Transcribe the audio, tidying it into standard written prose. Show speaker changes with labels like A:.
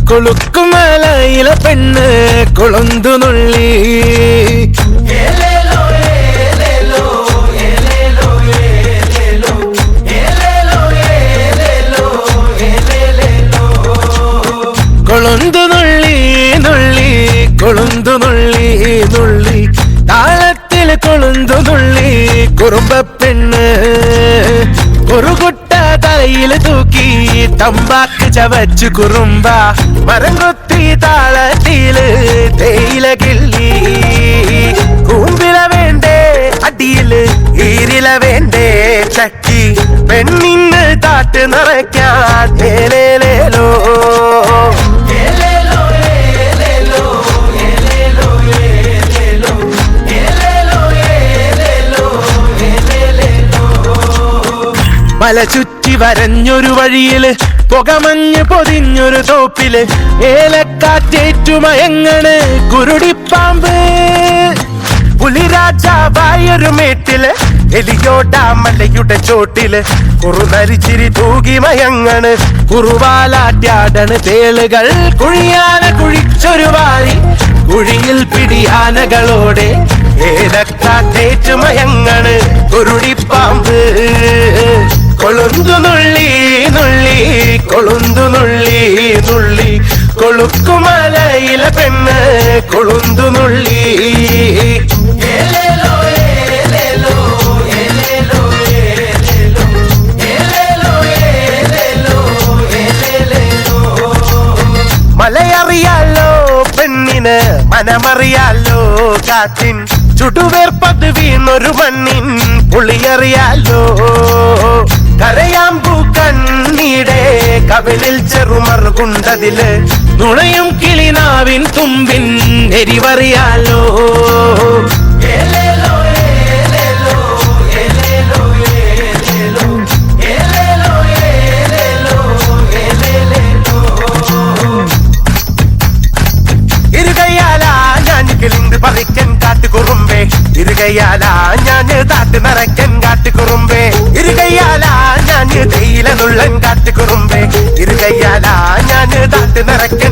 A: കൊളുക്കുമലയിലെ പെണ്ണ് കൊളുന്തു നുള്ളി. കൊളുന്തു നുള്ളി നുള്ളി കൊളുന്തു നുള്ളി നുള്ളി താളത്തിൽ കൊളുന്തു നുള്ളി കുറുമ്പ പെണ്ണ്. കുറുകുട്ട തലയിൽ തൂക്കി തമ്പാക്ക് ചവച്ചു കുറുമ്പ. മരം കൊത്തി താളത്തില് തേയില കിള്ളി. കൂമ്പില വേണ്ടേ അടിയില് ഈരില വേണ്ടേ ചക്കി. പെണ്ണിന് താട്ട് നിറയ്ക്കാൻ ഏലേലേലോ. മല ചുറ്റി വരഞ്ഞൊരു വഴിയില് പുകമഞ്ഞ് പൊതിഞ്ഞൊരു തോപ്പില് ഏലക്കാറ്റേറ്റുമയങ്ങണ് കുരുടിപ്പാമ്പ്. പുലിരാജാവായൊരു മേട്ടില് എലിയോടാ മലയുടെ ചോട്ടില് കുറുനരിച്ചിരി തൂകി മയങ്ങണ് കുറുവാലാറ്റാടണ് തേളുകൾ. കുഴിയാന കുഴിച്ചൊരു വാഴി കുഴിയിൽ പിടിയാനകളോടെ ഏലക്കാറ്റേറ്റുമയങ്ങണ് കുരുടിപ്പാമ്പ്. കൊളുന്തു നുള്ളി നുള്ളി കൊളുന്തു നുള്ളി നുള്ളി കൊളുക്കുമലയിലെ പെണ്ണ് കൊളുന്തു നുള്ളി. മലയറിയാലോ പെണ്ണിന് മനമറിയാലോ കാറ്റിൻ. ചുടുവേർപ്പത് വീണൊരു മണ്ണിൻ പുളിയറിയാലോ. കരയാമ്പൂ കണ്ണീടെ കവിളിൽ ചെറുമറുകുണ്ടതില് നുണയും കിളിനാവിൻ തുമ്പിൻ എരിവറിയാലോ. ഇരുകയാലാ ഞാൻ കിളിന്ത് പറിക്കൻ കാട്ടുകുറുമ്പേ. ഇരുകയാലാ ഞാൻ താട്ട് നിറയ്ക്കൻ കാട്ടുകുറുമ്പേ. ഇരുകയാലാ ഞാൻ തേയില നുള്ളൻ കാട്ടുകുറുമ്പേ. ഇരുകയാലാ ഞാൻ താട്ട് നിറയ്ക്കൻ